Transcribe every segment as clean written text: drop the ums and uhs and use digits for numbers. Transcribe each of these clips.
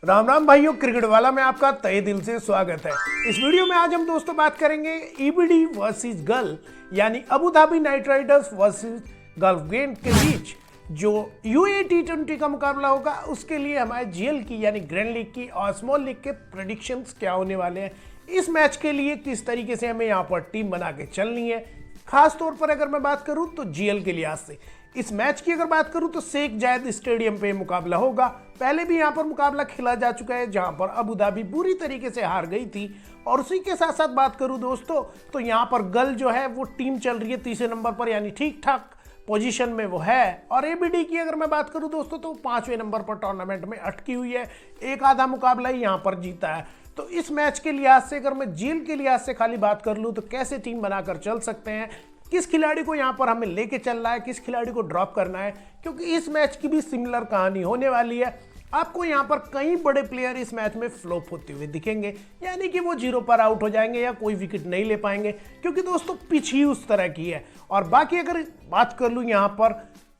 राम राम भाइयों, क्रिकेट वाला में आपका तहे दिल से स्वागत है। इस वीडियो में आज हम दोस्तों बात करेंगे ईबीडी वर्सेस गल यानी Abu Dhabi Night Riders versus गल्फग्रेन के बीच जो यूए टी20 का मुकाबला होगा, उसके लिए हमारे जीएल की यानी ग्रैंड लीग की और स्मॉल लीग के प्रेडिक्शंस क्या होने वाले हैं। इस मैच के लिए किस तरीके से हमें यहाँ पर टीम बना के चलनी है। खास तौर पर अगर मैं बात करूं तो जीएल के लिहाज से इस मैच की अगर बात करूं तो शेख जायद स्टेडियम पे मुकाबला होगा। पहले भी यहां पर मुकाबला खेला जा चुका है जहां पर अबू धाबी बुरी तरीके से हार गई थी। और उसी के साथ साथ बात करूं दोस्तों तो यहां पर गल जो है वो टीम चल रही है तीसरे नंबर पर, यानी ठीक ठाक पोजीशन में वो है। और एबीडी की अगर मैं बात करूं दोस्तों तो 5वें नंबर पर टूर्नामेंट में अटकी हुई है, एक आधा मुकाबला ही यहां पर जीता है। तो इस मैच के लिहाज से अगर मैं जीएल के लिहाज से खाली बात कर लूं तो कैसे टीम बनाकर चल सकते हैं, किस खिलाड़ी को यहां पर हमें लेके चलना है, किस खिलाड़ी को ड्रॉप करना है, क्योंकि इस मैच की भी सिमिलर कहानी होने वाली है। आपको यहां पर कई बड़े प्लेयर इस मैच में फ्लॉप होते हुए दिखेंगे, यानी कि वो 0 पर आउट हो जाएंगे या कोई विकेट नहीं ले पाएंगे, क्योंकि दोस्तों पिच ही उस तरह की है। और बाकी अगर बात कर लूं यहां पर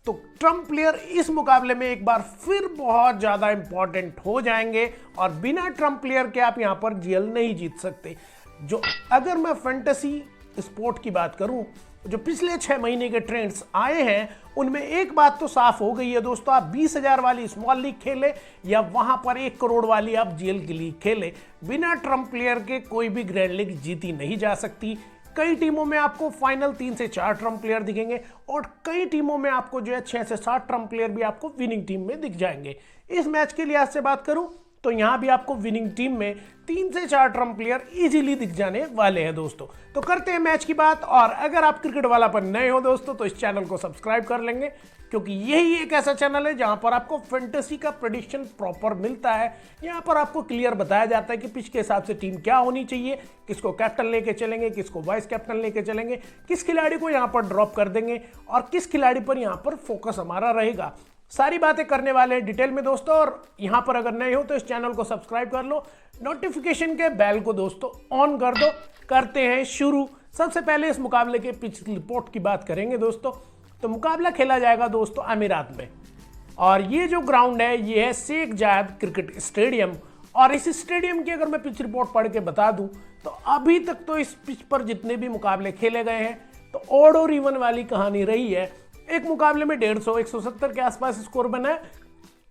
तो ट्रम्प प्लेयर इस मुकाबले में एक बार फिर बहुत ज्यादा इंपॉर्टेंट हो जाएंगे और बिना ट्रम्प प्लेयर के आप यहां पर जीएल नहीं जीत सकते। जो अगर मैं फैंटेसी स्पोर्ट की बात करूं, जो पिछले 6 महीने के ट्रेंड्स आए हैं उनमें एक बात तो साफ हो गई है दोस्तों, आप 20,000 वाली स्मॉल लीग खेले या वहां पर 1 करोड़ वाली आप जीएल की लीग खेले, बिना ट्रम्प प्लेयर के कोई भी ग्रैंड लीग जीती नहीं जा सकती। कई टीमों में आपको फाइनल 3 से 4 ट्रम्प प्लेयर दिखेंगे और कई टीमों में आपको जो है 6 से 7 ट्रम्प प्लेयर भी आपको विनिंग टीम में दिख जाएंगे। इस मैच के लिहाज से बात करूं तो यहां भी आपको विनिंग टीम में 3 से 4 ट्रम्प प्लेयर इजीली दिख जाने वाले हैं दोस्तों। तो करते हैं मैच की बात। और अगर आप क्रिकेट वाला पर नए हो दोस्तों तो इस चैनल को सब्सक्राइब कर लेंगे, क्योंकि यही एक ऐसा चैनल है जहां पर आपको फैंटेसी का प्रेडिक्शन प्रॉपर मिलता है। यहां पर आपको क्लियर बताया जाता है कि पिच के हिसाब से टीम क्या होनी चाहिए, किसको कैप्टन लेके चलेंगे, किसको वाइस कैप्टन लेके चलेंगे, किस खिलाड़ी को यहां पर ड्रॉप कर देंगे और किस खिलाड़ी पर यहां पर फोकस हमारा रहेगा। सारी बातें करने वाले हैं डिटेल में दोस्तों। और यहां पर अगर नए हो तो इस चैनल को सब्सक्राइब कर लो, नोटिफिकेशन के बेल को दोस्तों ऑन कर दो। करते हैं शुरू। सबसे पहले इस मुकाबले के पिच रिपोर्ट की बात करेंगे दोस्तों। तो मुकाबला खेला जाएगा दोस्तों अमीरात में और ये जो ग्राउंड है ये है शेख जायद क्रिकेट स्टेडियम। और इस स्टेडियम की अगर मैं पिच रिपोर्ट पढ़ के बता दूं तो अभी तक तो इस पिच पर जितने भी मुकाबले खेले गए हैं तो ऑड और इवन वाली कहानी रही है। एक मुकाबले में 150 170 के आसपास स्कोर बना है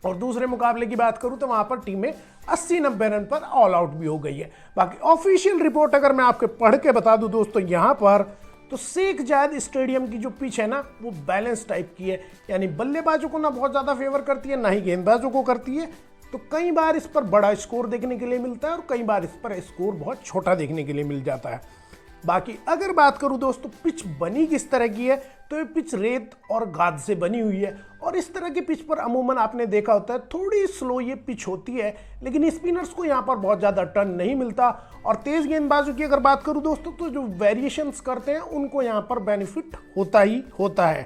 और दूसरे मुकाबले की बात करूं तो वहां पर टीमें 80-90 रन पर ऑल आउट भी हो गई है। बाकी ऑफिशियल रिपोर्ट अगर मैं आपको पढ़ के बता दूं दोस्तों यहां पर तो शेख जायद स्टेडियम की जो पिच है ना वो बैलेंस टाइप की है, यानी बल्लेबाजों को ना बहुत ज्यादा फेवर करती है ना ही गेंदबाजों को करती है। तो कई बार इस पर बड़ा स्कोर देखने के लिए मिलता है और कई बार इस पर स्कोर बहुत छोटा देखने के लिए मिल जाता है। बाकी अगर बात करूं दोस्तों पिच बनी किस तरह की है तो ये पिच रेत और गाद से बनी हुई है। और इस तरह की पिच पर अमूमन आपने देखा होता है थोड़ी स्लो ये पिच होती है, लेकिन स्पिनर्स को यहाँ पर बहुत ज़्यादा टर्न नहीं मिलता। और तेज़ गेंदबाजों की अगर बात करूं दोस्तों तो जो वेरिएशंस करते हैं उनको यहाँ पर बेनिफिट होता ही होता है।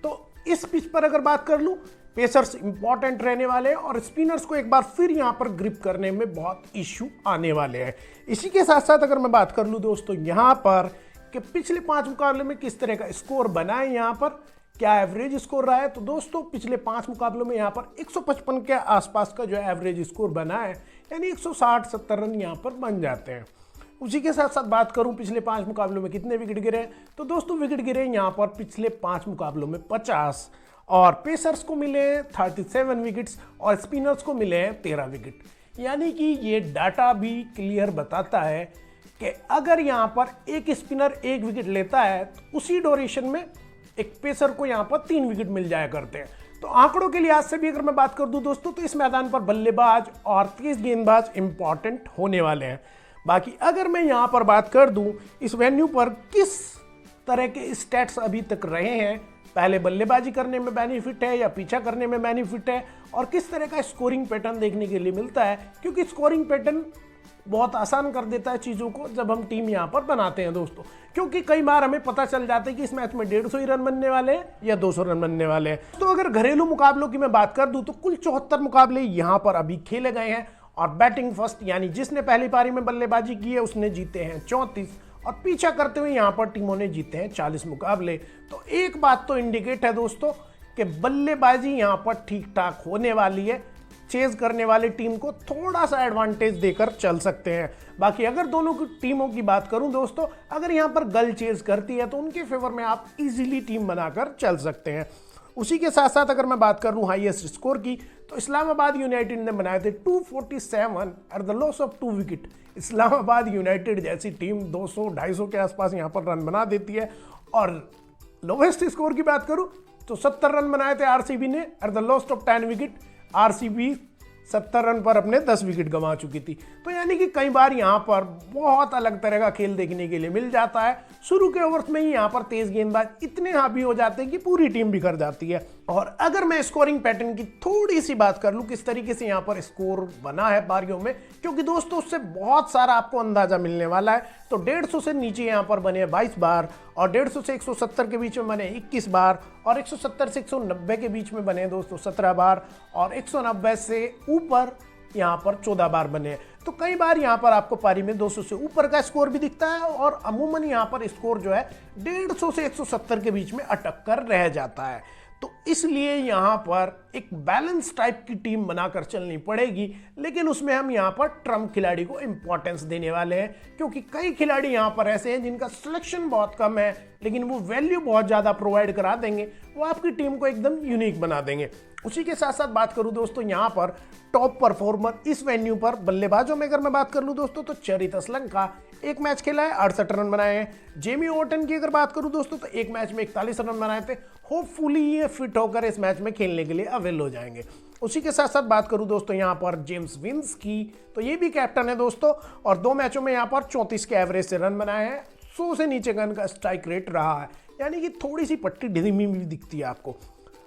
तो इस पिच पर अगर बात कर लूँ पेसर्स इंपॉर्टेंट रहने वाले हैं और स्पिनर्स को एक बार फिर यहां पर ग्रिप करने में बहुत इश्यू आने वाले हैं। इसी के साथ साथ अगर मैं बात कर लूं दोस्तों यहां पर कि पिछले 5 मुकाबले में किस तरह का स्कोर बना है, यहां पर क्या एवरेज स्कोर रहा है, तो दोस्तों पिछले 5 मुकाबलों में यहां पर 155 के आसपास का जो एवरेज स्कोर बना है, यानी 160-70 रन यहां पर बन जाते हैं। उसी के साथ साथ बात करूं पिछले 5 मुकाबलों में कितने विकेट गिरे, तो दोस्तों विकेट गिरे यहां पर पिछले 5 मुकाबलों में 50 और पेसर्स को मिले 37 विकेट्स और स्पिनर्स को मिले 13 विकेट। यानी कि ये डाटा भी क्लियर बताता है कि अगर यहां पर एक स्पिनर 1 विकेट लेता है तो उसी ड्यूरेशन में एक पेसर को यहां पर 3 विकेट मिल जाया करते हैं। तो आंकड़ों के लिहाज से भी अगर मैं बात कर दूं दोस्तों तो इस मैदान पर बल्लेबाज और तेज गेंदबाज इंपॉर्टेंट होने वाले हैं। बाकी अगर मैं यहां पर बात कर दूं इस वेन्यू पर किस तरह के स्टैट्स अभी तक रहे हैं, पहले बल्लेबाजी करने में बेनिफिट है या पीछा करने में बेनिफिट है, और किस तरह का स्कोरिंग पैटर्न देखने के लिए मिलता है, क्योंकि स्कोरिंग पैटर्न बहुत आसान कर देता है चीज़ों को जब हम टीम यहाँ पर बनाते हैं दोस्तों। क्योंकि कई बार हमें पता चल जाता है कि इस मैच में 150 ही रन बनने वाले हैं या 200 रन बनने वाले हैं। तो अगर घरेलू मुकाबलों की मैं बात कर दूं तो कुल 74 मुकाबले यहाँ पर अभी खेले गए हैं और बैटिंग फर्स्ट यानी जिसने पहली पारी में बल्लेबाजी की है उसने जीते हैं 34 और पीछा करते हुए यहां पर टीमों ने जीते हैं 40 मुकाबले। तो एक बात तो इंडिकेट है दोस्तों कि बल्लेबाजी यहां पर ठीक ठाक होने वाली है। चेज करने वाली टीम को थोड़ा सा एडवांटेज देकर चल सकते हैं। बाकी अगर दोनों की टीमों की बात करूं दोस्तों, अगर यहां पर गल चेज करती है तो उनके फेवर में आप इजीली टीम बनाकर चल सकते हैं। उसी के साथ साथ अगर मैं बात कर लूं हाईएस्ट स्कोर की, तो इस्लामाबाद यूनाइटेड ने बनाए थे 247 at the loss of 2 wicket. Islamabad United जैसी टीम 200-250 के आसपास यहां पर रन बना देती है। और लोवेस्ट स्कोर की बात करूं तो 70 रन बनाए थे आरसीबी ने at the lost of 10 wicket. RCB 70 run पर अपने 10 विकेट गंवा चुकी थी। तो यानी कि कई बार यहाँ पर बहुत अलग तरह का खेल देखने के लिए मिल जाता है। शुरू के ओवर्स में ही यहाँ पर तेज गेंदबाज इतने हावी हो जाते हैं कि पूरी टीम बिखर जाती है। और अगर मैं स्कोरिंग पैटर्न की थोड़ी सी बात कर लूँ, किस तरीके से यहाँ पर स्कोर बना है पारियों में, क्योंकि दोस्तों उससे बहुत सारा आपको अंदाजा मिलने वाला है। तो 150 से नीचे यहाँ पर बने 22 बार, और 150 से 170 के बीच में बने 21 बार, और 170 से 190 के बीच में बने दोस्तों 17 बार, और 190 से ऊपर यहाँ पर 14 बार बने हैं। तो कई बार यहाँ पर आपको पारी में 200 से ऊपर का स्कोर भी दिखता है, और अमूमन यहाँ पर स्कोर जो है 150 से 170 के बीच में अटक कर रह जाता है। तो इसलिए यहाँ पर एक बैलेंस टाइप की टीम बनाकर चलनी पड़ेगी, लेकिन उसमें हम यहाँ पर ट्रम्प खिलाड़ी को इंपॉर्टेंस देने वाले हैं, क्योंकि कई खिलाड़ी यहाँ पर ऐसे हैं जिनका सिलेक्शन बहुत कम है, लेकिन वो वैल्यू बहुत ज़्यादा प्रोवाइड करा देंगे, वो आपकी टीम को एकदम यूनिक बना देंगे। उसी के साथ साथ बात करूं दोस्तों, यहाँ पर टॉप परफॉर्मर इस वेन्यू पर बल्लेबाजों में अगर मैं बात कर लूं दोस्तों, तो चरित असलंका एक मैच खेला है, 68 रन बनाए हैं। जेमी ओटन की अगर बात करूं दोस्तों, तो एक मैच में 41 रन बनाए थे। होपफुली ये फिट होकर इस मैच में खेलने के लिए अवेल हो जाएंगे। उसी के साथ साथ बात करूं दोस्तों यहाँ पर जेम्स विंस की, तो ये भी कैप्टन है दोस्तों, और 2 मैचों में यहाँ पर 34 के एवरेज से रन बनाए हैं। 100 से नीचे का इनका स्ट्राइक रेट रहा है, यानी कि थोड़ी सी पट्टी ढीमी भी दिखती है आपको।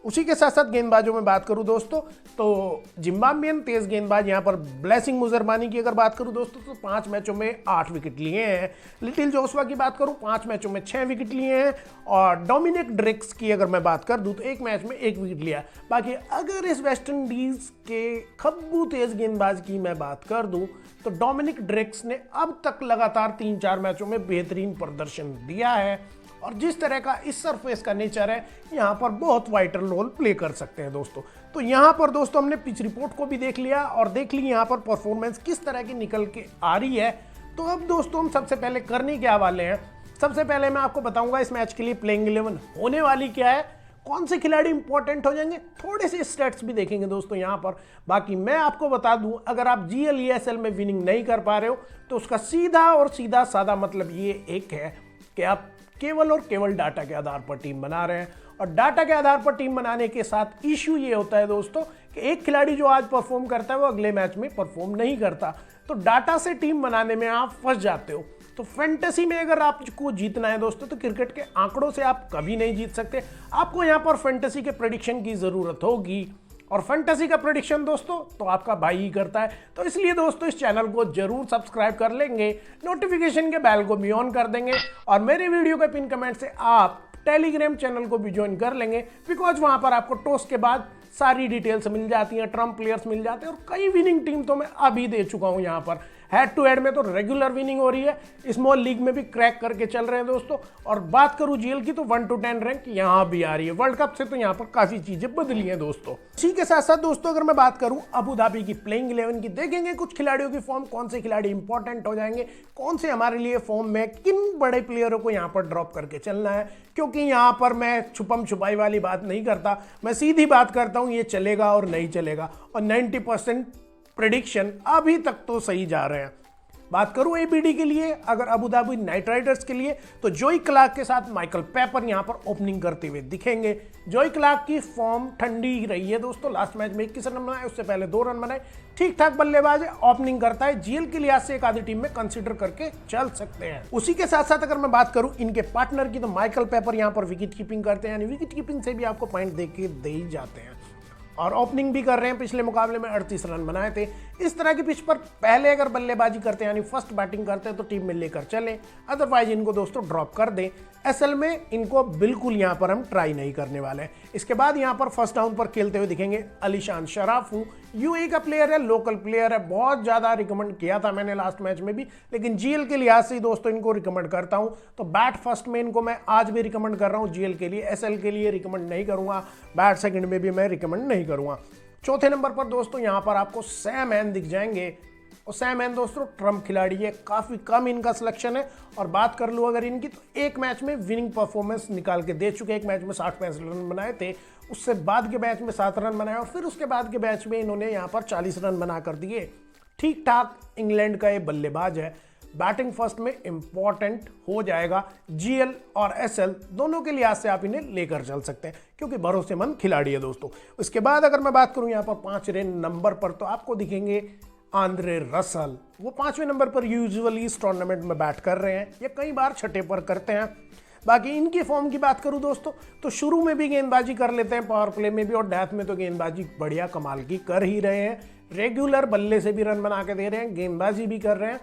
उसी के साथ साथ गेंदबाजों में बात करूं दोस्तों, तो जिम्बाब्वियन तेज गेंदबाज यहाँ पर ब्लेसिंग मुजरबानी की अगर बात करूं दोस्तों, तो 5 मैचों में 8 विकेट लिए हैं। लिटिल जोशुआ की बात करूं, 5 मैचों में 6 विकेट लिए हैं। और डोमिनिक ड्रेक्स की अगर मैं बात कर दूं, तो एक मैच में 1 विकेट लिया। बाकी अगर इस वेस्ट इंडीज के खब्बू तेज गेंदबाज की मैं बात कर दूं, तो डोमिनिक ड्रेक्स ने अब तक लगातार 3-4 मैचों में बेहतरीन प्रदर्शन दिया है, और जिस तरह का इस सरफेस का नेचर है, यहाँ पर बहुत वाइटल रोल प्ले कर सकते हैं दोस्तों। तो यहाँ पर दोस्तों हमने पिच रिपोर्ट को भी देख लिया, और देख ली यहाँ पर परफॉर्मेंस किस तरह की निकल के आ रही है। तो अब दोस्तों हम सबसे पहले करने क्या वाले हैं, सबसे पहले मैं आपको बताऊंगा इस मैच के लिए प्लेइंग 11 होने वाली क्या है, कौन से खिलाड़ी इंपॉर्टेंट हो जाएंगे, थोड़े से स्टैट्स भी देखेंगे दोस्तों यहाँ पर। बाकी मैं आपको बता दूं, अगर आप GLESL में विनिंग नहीं कर पा रहे हो, तो उसका सीधा और सीधा सादा मतलब ये एक है कि आप केवल और केवल डाटा के आधार पर टीम बना रहे हैं। और डाटा के आधार पर टीम बनाने के साथ इश्यू ये होता है दोस्तों कि एक खिलाड़ी जो आज परफॉर्म करता है वो अगले मैच में परफॉर्म नहीं करता, तो डाटा से टीम बनाने में आप फंस जाते हो। तो फैंटेसी में अगर आपको जीतना है दोस्तों, तो क्रिकेट के आंकड़ों से आप कभी नहीं जीत सकते। आपको यहाँ पर फैंटेसी के प्रेडिक्शन की जरूरत होगी, और फैंटेसी का प्रेडिक्शन दोस्तों तो आपका भाई ही करता है। तो इसलिए दोस्तों इस चैनल को जरूर सब्सक्राइब कर लेंगे, नोटिफिकेशन के बेल को भी ऑन कर देंगे, और मेरे वीडियो के पिन कमेंट से आप टेलीग्राम चैनल को भी ज्वाइन कर लेंगे, बिकॉज वहां पर आपको टॉस के बाद सारी डिटेल्स मिल जाती हैं, ट्रम्प प्लेयर्स मिल जाते हैं, और कई विनिंग टीम तो मैं अभी दे चुका हूं। यहाँ पर हेड टू हेड में तो रेगुलर विनिंग हो रही है, स्मॉल लीग में भी क्रैक करके चल रहे हैं दोस्तों। और बात करूं GL की, तो 1 to 10 रैंक यहाँ भी आ रही है। वर्ल्ड कप से तो यहाँ पर काफी चीजें बदली हैं दोस्तों। इसी के साथ साथ दोस्तों अगर मैं बात करूं अबू धाबी की प्लेइंग 11 की, देखेंगे कुछ खिलाड़ियों की फॉर्म, कौन से खिलाड़ी इंपॉर्टेंट हो जाएंगे, कौन से हमारे लिए फॉर्म में, किन बड़े प्लेयरों को यहाँ पर ड्रॉप करके चलना है। क्योंकि यहाँ पर मैं छुपम छुपाई वाली बात नहीं करता, मैं सीधी बात करता हूँ, ये चलेगा और नहीं चलेगा, और 90% प्रेडिक्शन अभी तक तो सही जा रहे हैं। बात करूं ABD के लिए, अगर अबू धाबी नाइट राइडर्स के लिए, तो जोई क्लार्क के साथ माइकल पेपर यहां पर ओपनिंग करते हुए दिखेंगे। जोई क्लार्क की फॉर्म ठंडी ही रही है दोस्तों, लास्ट मैच में 21 रन बनाए, उससे पहले 2 रन बनाए, ठीक ठाक बल्लेबाज है, ओपनिंग करता है। GL के लिहाज से एक आधी टीम में कंसीडर करके चल सकते हैं। उसी के साथ साथ अगर मैं बात करूं इनके पार्टनर की, तो माइकल पेपर यहां पर विकेट कीपिंग करते हैं, यानी विकेट कीपिंग से भी आपको पॉइंट दे ही जाते हैं, और ओपनिंग भी कर रहे हैं। पिछले मुकाबले में 38 रन बनाए थे। इस तरह की पिच पर पहले अगर बल्लेबाजी करते हैं, यानी फर्स्ट बैटिंग करते हैं, तो टीम में लेकर चलें, अदरवाइज इनको दोस्तों ड्रॉप कर दें। असल में इनको बिल्कुल यहाँ पर हम ट्राई नहीं करने वाले हैं। इसके बाद यहाँ पर फर्स्ट डाउन पर खेलते हुए दिखेंगे अलीशान शराफू, UAE का प्लेयर है, लोकल प्लेयर है, बहुत ज़्यादा रिकमेंड किया था मैंने लास्ट मैच में भी, लेकिन GL के लिहाज से दोस्तों इनको रिकमेंड करता हूँ। तो बैट फर्स्ट में इनको मैं आज भी रिकमेंड कर रहा हूँ GL के लिए, SL के लिए रिकमेंड नहीं करूँगा, बैट सेकंड में भी मैं रिकमेंड नहीं करूँगा। चौथे नंबर पर दोस्तों यहाँ पर आपको सैम एन दिख जाएंगे, और सैम एन दोस्तों ट्रम्प खिलाड़ी है, काफ़ी कम इनका सिलेक्शन है। और बात कर लूँ अगर इनकी, तो एक मैच में विनिंग परफॉर्मेंस निकाल के दे चुके हैं। एक मैच में 60-65 रन बनाए थे, उससे बाद के मैच में 7 रन बनाए, और फिर उसके बाद के मैच में इन्होंने यहाँ पर 40 रन बना कर दिए। ठीक ठाक इंग्लैंड का ये बल्लेबाज है, बैटिंग फर्स्ट में इंपॉर्टेंट हो जाएगा। जीएल और एसएल दोनों के लिहाज से आप इन्हें लेकर चल सकते हैं, क्योंकि भरोसेमंद खिलाड़ी है दोस्तों। उसके बाद अगर मैं बात करूं यहाँ पर 5वें नंबर पर, तो आपको दिखेंगे आंद्रे रसल। वो 5वें नंबर पर यूजुअली इस टूर्नामेंट में बैट कर रहे हैं, ये कई बार छठे पर करते हैं। बाकी इनकी फॉर्म की बात करूं दोस्तों, तो शुरू में भी गेंदबाजी कर लेते हैं, पावर प्ले में भी, और डेथ में तो गेंदबाजी बढ़िया कमाल की कर ही रहे हैं। रेगुलर बल्ले से भी रन बना के दे रहे हैं, गेंदबाजी भी कर रहे हैं।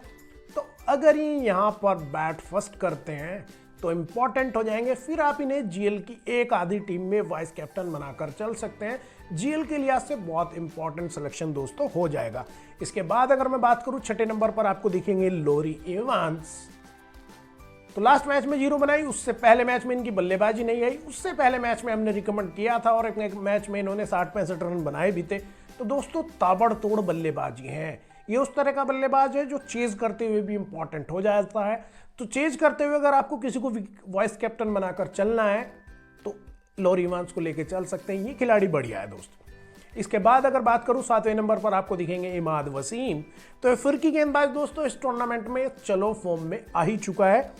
तो अगर ये यहाँ पर बैट फर्स्ट करते हैं तो इंपॉर्टेंट हो जाएंगे। फिर आप इन्हें जीएल की एक आधी टीम में वाइस कैप्टन बनाकर चल सकते हैं। जीएल के लिहाज से बहुत इंपॉर्टेंट सिलेक्शन दोस्तों हो जाएगा। इसके बाद अगर मैं बात करूं 6ठे नंबर पर आपको दिखेंगे लोरी एवांस। तो लास्ट मैच में 0 बनाई, उससे पहले मैच में इनकी बल्लेबाजी नहीं आई, उससे पहले मैच में हमने रिकमेंड किया था, और एक मैच में इन्होंने 60-65 रन बनाए भी थे। तो दोस्तों ताबड़तोड़ बल्लेबाजी है, ये उस तरह का बल्लेबाज है जो चेज करते हुए भी इंपॉर्टेंट हो जाता है। तो चेज करते हुए अगर आपको किसी को वाइस कैप्टन बनाकर चलना है तो लोरी एवांस को लेकर चल सकते हैं, ये खिलाड़ी बढ़िया है दोस्तों। इसके बाद अगर बात करूं 7वें नंबर पर आपको दिखेंगे इमाद वसीम। तो फिरकी गेंदबाज दोस्तों इस टूर्नामेंट में चलो फॉर्म में आ ही चुका है।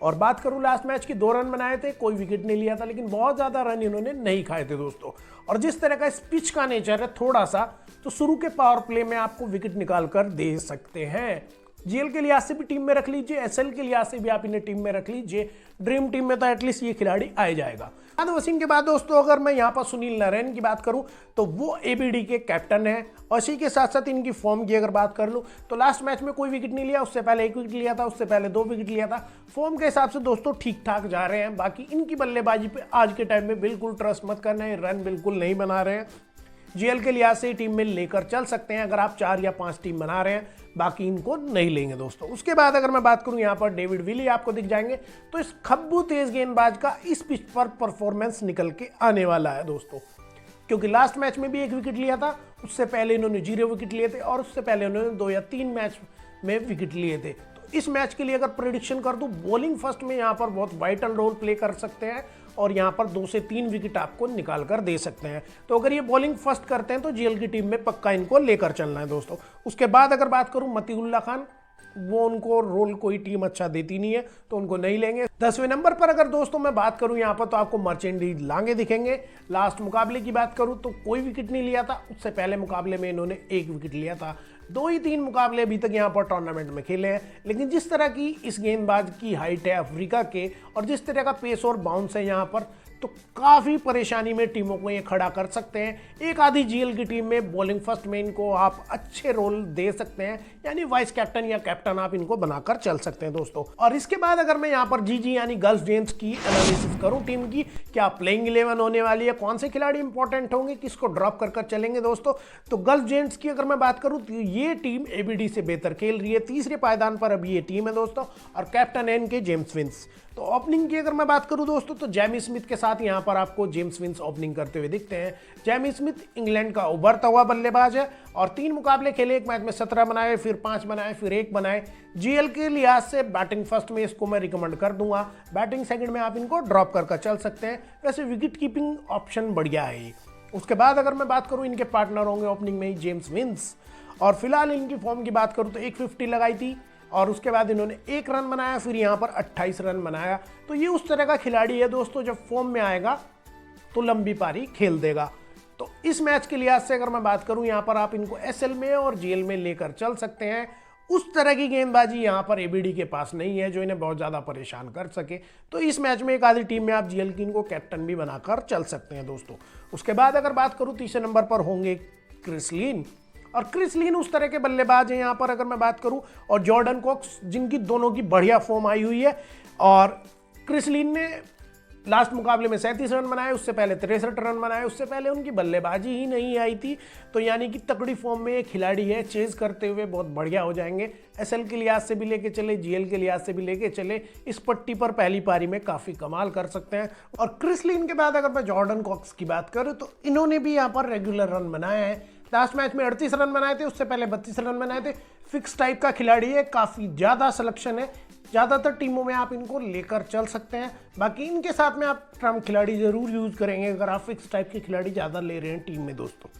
और बात करूं लास्ट मैच की, 2 रन बनाए थे, कोई विकेट नहीं लिया था, लेकिन बहुत ज़्यादा रन इन्होंने नहीं खाए थे दोस्तों। और जिस तरह का इस पिच का नेचर है थोड़ा सा, तो शुरू के पावर प्ले में आपको विकेट निकाल कर दे सकते हैं। जीएल के लिहाज से भी टीम में रख लीजिए, एसएल के लिहाज से भी आप इन्हें टीम में रख लीजिए। ड्रीम टीम में तो एटलीस्ट ये खिलाड़ी आ जाएगा। इमाद वसीम के बाद दोस्तों अगर मैं यहाँ पर सुनील नारायण की बात करूँ तो वो एबीडी के कैप्टन है। और इसी के साथ साथ इनकी फॉर्म की अगर बात कर लूँ तो लास्ट मैच में कोई विकेट नहीं लिया, उससे पहले 1 विकेट लिया था, उससे पहले 2 विकेट लिया था। फॉर्म के हिसाब से दोस्तों ठीक ठाक जा रहे हैं। बाकी इनकी बल्लेबाजी पे आज के टाइम में बिल्कुल ट्रस्ट मत करना है, रन बिल्कुल नहीं बना रहे हैं। जीएल के लिहाज से टीम में लेकर चल सकते हैं अगर आप 4 या 5 टीम बना रहे हैं, बाकी इनको नहीं लेंगे दोस्तों। उसके बाद अगर मैं बात करूं यहाँ पर डेविड विली आपको दिख जाएंगे। तो इस खब्बू तेज गेंदबाज का इस पिच पर परफॉर्मेंस निकल के आने वाला है दोस्तों, क्योंकि लास्ट मैच में भी 1 विकेट लिया था, उससे पहले इन्होंने 0 विकेट लिए थे, और उससे पहले उन्होंने 2 या 3 मैच में विकेट लिए थे। तो इस मैच के लिए अगर प्रेडिक्शन कर दूं, बॉलिंग फर्स्ट में यहाँ पर बहुत वाइटल रोल प्ले कर सकते हैं, और यहाँ पर 2 से 3 विकेट आपको निकाल कर दे सकते हैं। तो अगर ये बॉलिंग फर्स्ट करते हैं तो जीएल की टीम में पक्का इनको लेकर चलना है दोस्तों। उसके बाद अगर बात करूं मतीउल्लाह खान, वो उनको रोल कोई टीम अच्छा देती नहीं है, तो उनको नहीं लेंगे। 10वें नंबर पर अगर दोस्तों मैं बात करूं यहाँ पर, तो आपको मर्चेंडी लांगे दिखेंगे। लास्ट मुकाबले की बात करूं तो कोई विकेट नहीं लिया था, उससे पहले मुकाबले में इन्होंने 1 विकेट लिया था। 2 ही 3 मुकाबले अभी तक यहाँ पर टूर्नामेंट में खेले हैं, लेकिन जिस तरह की इस गेंदबाज की हाइट है अफ्रीका के, और जिस तरह का पेस और बाउंस है यहाँ पर, तो काफ़ी परेशानी में टीमों को ये खड़ा कर सकते हैं। एक आधी जीएल की टीम में बॉलिंग फर्स्ट में इनको आप अच्छे रोल दे सकते हैं, यानी वाइस कैप्टन या कैप्टन आप इनको बनाकर चल सकते हैं दोस्तों। और इसके बाद अगर मैं यहाँ पर जीजी यानी गल्फ जेंट्स की एनालिसिस करूँ टीम की, क्या प्लेइंग 11 होने वाली है, कौन से खिलाड़ी इंपॉर्टेंट होंगे, किसको ड्रॉप कर चलेंगे दोस्तों, तो गल्फ जेंट्स की अगर मैं बात करूँ तो ये टीम एबीडी से बेहतर खेल रही है। 3रे पायदान पर अभी ये टीम है दोस्तों, और कैप्टन है इनके जेम्स विंस। तो ओपनिंग की अगर मैं बात करूं दोस्तों, तो जैमी स्मिथ के साथ यहां पर आपको जेम्स विंस ओपनिंग करते हुए दिखते हैं। जैमी स्मिथ इंग्लैंड का उभरता हुआ बल्लेबाज है, और 3 मुकाबले खेले, एक मैच में 17 बनाए, फिर 5 बनाए, फिर 1 बनाए। जीएल के लिहाज से बैटिंग फर्स्ट में इसको मैं रिकमेंड कर दूंगा, बैटिंग सेकंड में आप इनको ड्रॉप कर चल सकते हैं। वैसे विकेट कीपिंग ऑप्शन बढ़िया है। उसके बाद अगर मैं बात करूं, इनके पार्टनर होंगे ओपनिंग में ही जेम्स विंस, और फिलहाल इनकी फॉर्म की बात करूं तो 150 लगाई थी, और उसके बाद इन्होंने 1 रन बनाया, फिर यहाँ पर 28 रन बनाया। तो ये उस तरह का खिलाड़ी है दोस्तों, जब फॉर्म में आएगा तो लंबी पारी खेल देगा। तो इस मैच के लिहाज से अगर मैं बात करूं, यहाँ पर आप इनको एसएल में और जीएल में लेकर चल सकते हैं। उस तरह की गेंदबाजी यहाँ पर एबीडी के पास नहीं है जो इन्हें बहुत ज़्यादा परेशान कर सके। तो इस मैच में एक आधी टीम में आप जीएल की इनको कैप्टन भी बनाकर चल सकते हैं दोस्तों। उसके बाद अगर बात करूँ, 3रे नंबर पर होंगे क्रिस लिन, और क्रिस लिन उस तरह के बल्लेबाज हैं यहाँ पर अगर मैं बात करूं, और जॉर्डन कॉक्स, जिनकी दोनों की बढ़िया फॉर्म आई हुई है। और क्रिस लिन ने लास्ट मुकाबले में 37 रन बनाए, उससे पहले 63 रन बनाए, उससे पहले उनकी बल्लेबाजी ही नहीं आई थी। तो यानी कि तगड़ी फॉर्म में एक खिलाड़ी है, चेज करते हुए बहुत बढ़िया हो जाएंगे। एसएल के लिहाज से भी लेके चले, जीएल के लिहाज से भी लेके चले, इस पट्टी पर पहली पारी में काफ़ी कमाल कर सकते हैं। और क्रिस लिन के बाद अगर मैं जॉर्डन कॉक्स की बात करूँ तो इन्होंने भी यहाँ पर रेगुलर रन बनाए हैं। लास्ट मैच में 38 रन बनाए थे, उससे पहले 32 रन बनाए थे। फिक्स टाइप का खिलाड़ी है, काफ़ी ज़्यादा सिलेक्शन है, ज़्यादातर टीमों में आप इनको लेकर चल सकते हैं। बाकी इनके साथ में आप ट्रम्प खिलाड़ी ज़रूर यूज़ करेंगे अगर आप फिक्स टाइप के खिलाड़ी ज़्यादा ले रहे हैं टीम में दोस्तों।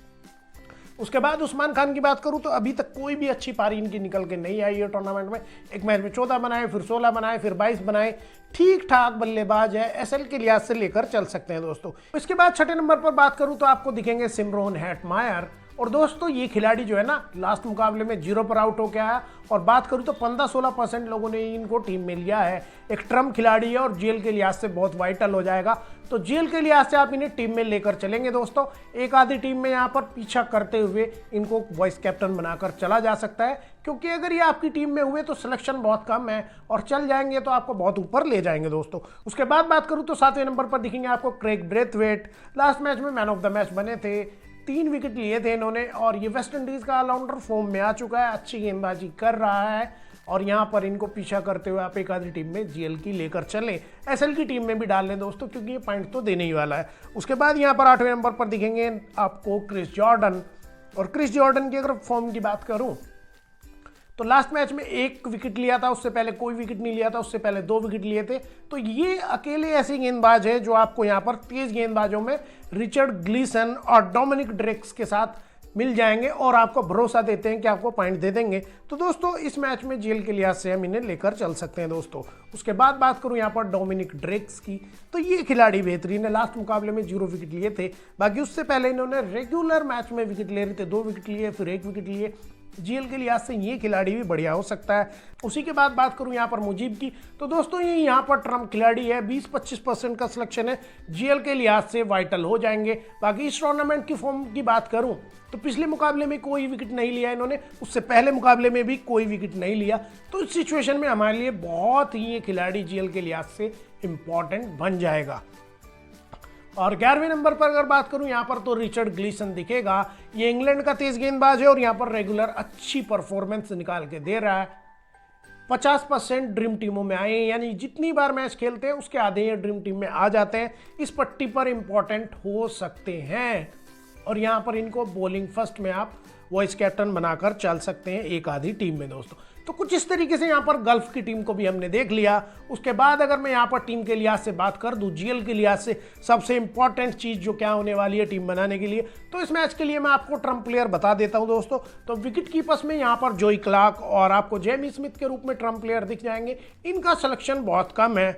उसके बाद उस्मान खान की बात करूं तो अभी तक कोई भी अच्छी पारी इनकी निकल के नहीं आई है टूर्नामेंट में। एक मैच में 14 बनाए, फिर 16 बनाए, फिर 22 बनाए, ठीक ठाक बल्लेबाज है, एसएल के लिहाज से लेकर चल सकते हैं दोस्तों। इसके बाद छठे नंबर पर बात करूं तो आपको दिखेंगे सिमरोन हेटमायर। और दोस्तों ये खिलाड़ी जो है ना, लास्ट मुकाबले में 0 पर आउट होकर आया। और बात करूं तो 15-16% लोगों ने इनको टीम में लिया है। एक ट्रम्प खिलाड़ी है और जेल के लिहाज से बहुत वाइटल हो जाएगा। तो जेल के लिहाज से आप इन्हें टीम में लेकर चलेंगे दोस्तों। एक आधी टीम में यहाँ पर पीछा करते हुए इनको वाइस कैप्टन बनाकर चला जा सकता है, क्योंकि अगर ये आपकी टीम में हुए तो सिलेक्शन बहुत कम है और चल जाएंगे तो आपको बहुत ऊपर ले जाएंगे दोस्तों। उसके बाद बात करूँ तो 7वें नंबर पर दिखेंगे आपको क्रेग ब्रेथवेट। लास्ट मैच में मैन ऑफ द मैच बने थे, 3 विकेट लिए थे इन्होंने। और ये वेस्ट इंडीज़ का ऑलराउंडर फॉर्म में आ चुका है, अच्छी गेंदबाजी कर रहा है। और यहाँ पर इनको पीछा करते हुए आप एक आधी टीम में जीएल की लेकर चलें, एसएल की टीम में भी डाल लें दोस्तों, क्योंकि ये पॉइंट तो देने ही वाला है। उसके बाद यहाँ पर 8वें नंबर पर दिखेंगे आपको क्रिस जॉर्डन। और क्रिस जॉर्डन की अगर फॉर्म की बात करूँ तो लास्ट मैच में 1 विकेट लिया था, उससे पहले कोई विकेट नहीं लिया था, उससे पहले 2 विकेट लिए थे। तो ये अकेले ऐसी गेंदबाज है जो आपको यहाँ पर तेज गेंदबाजों में रिचर्ड ग्लीसन और डोमिनिक ड्रेक्स के साथ मिल जाएंगे और आपको भरोसा देते हैं कि आपको पॉइंट दे देंगे। तो दोस्तों इस मैच में जेल के लिहाज से हम इन्हें लेकर चल सकते हैं दोस्तों। उसके बाद बात करूं यहाँ पर डोमिनिक ड्रेक्स की, तो ये खिलाड़ी बेहतरीन है। लास्ट मुकाबले में 0 विकेट लिए थे, बाकी उससे पहले इन्होंने रेगुलर मैच में विकेट ले रहे थे, 2 विकेट लिए, फिर 1 विकेट लिए। जीएल के लिहाज से ये खिलाड़ी भी बढ़िया हो सकता है। उसी के बाद बात करूं यहाँ पर मुजीब की, तो दोस्तों ये यहाँ पर ट्रम्प खिलाड़ी है, 20-25% का सिलेक्शन है, जीएल के लिहाज से वाइटल हो जाएंगे। बाकी इस टूर्नामेंट की फॉर्म की बात करूं तो पिछले मुकाबले में कोई विकेट नहीं लिया इन्होंने, उससे पहले मुकाबले में भी कोई विकेट नहीं लिया। तो इस सिचुएशन में हमारे लिए बहुत ही ये खिलाड़ी जीएल के लिहाज से इंपॉर्टेंट बन जाएगा। और 11वें नंबर पर अगर बात करूं यहाँ पर तो रिचर्ड ग्लीसन दिखेगा। ये इंग्लैंड का तेज गेंदबाज है और यहाँ पर रेगुलर अच्छी परफॉर्मेंस निकाल के दे रहा है। 50% ड्रीम टीमों में आए हैं, यानी जितनी बार मैच खेलते हैं उसके आधे ये ड्रीम टीम में आ जाते हैं। इस पट्टी पर इंपॉर्टेंट हो सकते हैं और यहाँ पर इनको बॉलिंग फर्स्ट में आप वाइस कैप्टन बनाकर चल सकते हैं एक आधी टीम में दोस्तों। तो कुछ इस तरीके से यहाँ पर गल्फ की टीम को भी हमने देख लिया। उसके बाद अगर मैं यहाँ पर टीम के लिहाज से बात कर दूँ, जीएल के लिहाज से सबसे इंपॉर्टेंट चीज़ जो क्या होने वाली है टीम बनाने के लिए, तो इस मैच के लिए मैं आपको ट्रम्प प्लेयर बता देता हूँ दोस्तों। तो विकेट कीपर्स में यहाँ पर जोई क्लार्क और आपको जेमी स्मिथ के रूप में ट्रम्प प्लेयर दिख जाएंगे। इनका सिलेक्शन बहुत कम है।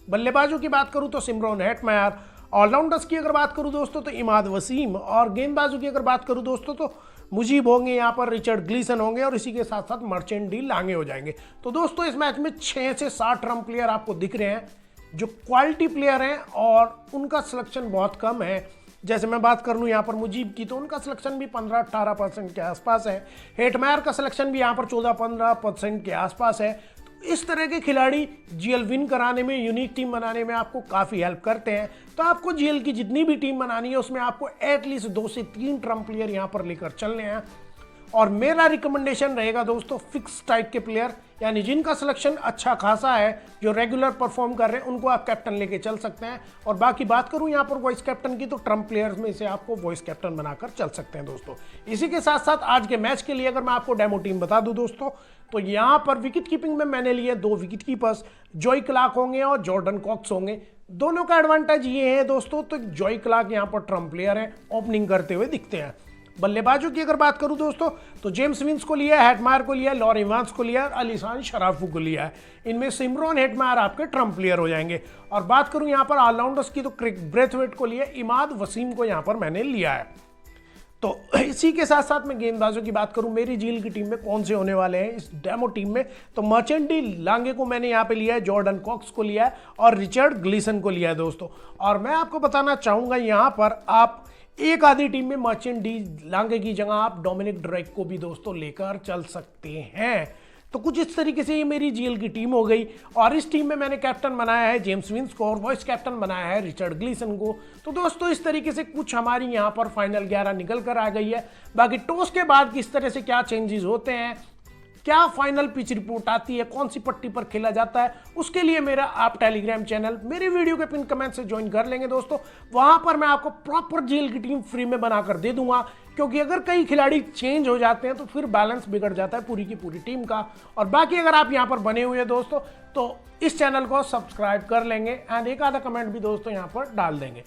बल्लेबाजों की बात करूँ तो सिमरोन हेटमायर, ऑलराउंडर्स की अगर बात करूँ दोस्तों तो इमाद वसीम, और गेंदबाजों की अगर बात करूँ दोस्तों तो मुजीब होंगे, यहाँ पर रिचर्ड ग्लीसन होंगे और इसी के साथ साथ मर्चेंट डी लांगे हो जाएंगे। तो दोस्तों इस मैच में 6 से 7 ट्रम्प प्लेयर आपको दिख रहे हैं जो क्वालिटी प्लेयर हैं और उनका सिलेक्शन बहुत कम है। जैसे मैं बात कर लूँ यहाँ पर मुजीब की, तो उनका सिलेक्शन भी 15-18% के आसपास है। हेटमायर का सिलेक्शन भी यहाँ पर 14-15% के आसपास है। इस तरह के खिलाड़ी जीएल विन कराने में, यूनिक टीम बनाने में आपको काफ़ी हेल्प करते हैं। तो आपको जीएल की जितनी भी टीम बनानी है उसमें आपको एटलीस्ट 2 से 3 ट्रम्प प्लेयर यहाँ पर लेकर चलने हैं। और मेरा रिकमेंडेशन रहेगा दोस्तों फिक्स टाइप के प्लेयर, यानी जिनका सिलेक्शन अच्छा खासा है, जो रेगुलर परफॉर्म कर रहे हैं, उनको आप कैप्टन लेके चल सकते हैं। और बाकी बात करूं यहाँ पर वॉइस कैप्टन की, तो ट्रम्प प्लेयर्स में से आपको वॉइस कैप्टन बनाकर चल सकते हैं दोस्तों। इसी के साथ साथ आज के मैच के लिए अगर मैं आपको डेमो टीम बता दूं दोस्तों, तो यहाँ पर विकेट कीपिंग में मैंने लिए 2 विकेट कीपर्स, जोई क्लार्क होंगे और जॉर्डन कॉक्स होंगे। दोनों का एडवांटेज ये है दोस्तों, तो जोई क्लार्क यहाँ पर ट्रम्प प्लेयर है, ओपनिंग करते हुए दिखते हैं। बल्लेबाजों की अगर बात करूं दोस्तों तो जेम्स विंस को लिया, हेटमायर को लिया, लॉरी इवांस को लिया, अलीसान शराफू को लिया है। इनमें सिमरोन हेटमायर आपके ट्रम्प प्लेयर हो जाएंगे। और बात करूं यहां पर ऑलराउंडर्स की, तो क्रिक ब्रेथवेट को लिया, इमाद वसीम को यहां पर मैंने लिया है। तो इसी के साथ साथ मैं गेंदबाजों की बात करूं, मेरी जीएल की टीम में कौन से होने वाले हैं इस डेमो टीम में, तो मर्चेंट डी लांगे को मैंने यहाँ पे लिया है, जॉर्डन कॉक्स को लिया है और रिचर्ड ग्लीसन को लिया है दोस्तों। और मैं आपको बताना चाहूँगा यहाँ पर आप एक आधी टीम में मर्चेंट डी लांगे की जगह आप डोमिनिक ड्रेक को भी दोस्तों लेकर चल सकते हैं। तो कुछ इस तरीके से ये मेरी जीएल की टीम हो गई और इस टीम में मैंने कैप्टन बनाया है जेम्स विंस को और वॉइस कैप्टन बनाया है रिचर्ड ग्लीसन को। तो दोस्तों इस तरीके से कुछ हमारी यहाँ पर फाइनल 11 निकल कर आ गई है। बाकी टॉस के बाद किस तरह से क्या चेंजेस होते हैं, क्या फाइनल पिच रिपोर्ट आती है, कौन सी पट्टी पर खेला जाता है, उसके लिए मेरा आप टेलीग्राम चैनल मेरे वीडियो के पिन कमेंट से ज्वाइन कर लेंगे दोस्तों। वहां पर मैं आपको प्रॉपर जीएल की टीम फ्री में बनाकर दे दूंगा, क्योंकि अगर कई खिलाड़ी चेंज हो जाते हैं तो फिर बैलेंस बिगड़ जाता है पूरी की पूरी टीम का। और बाकी अगर आप यहां पर बने हुए हैं दोस्तों तो इस चैनल को सब्सक्राइब कर लेंगे एंड एक आधा कमेंट भी दोस्तों यहां पर डाल देंगे।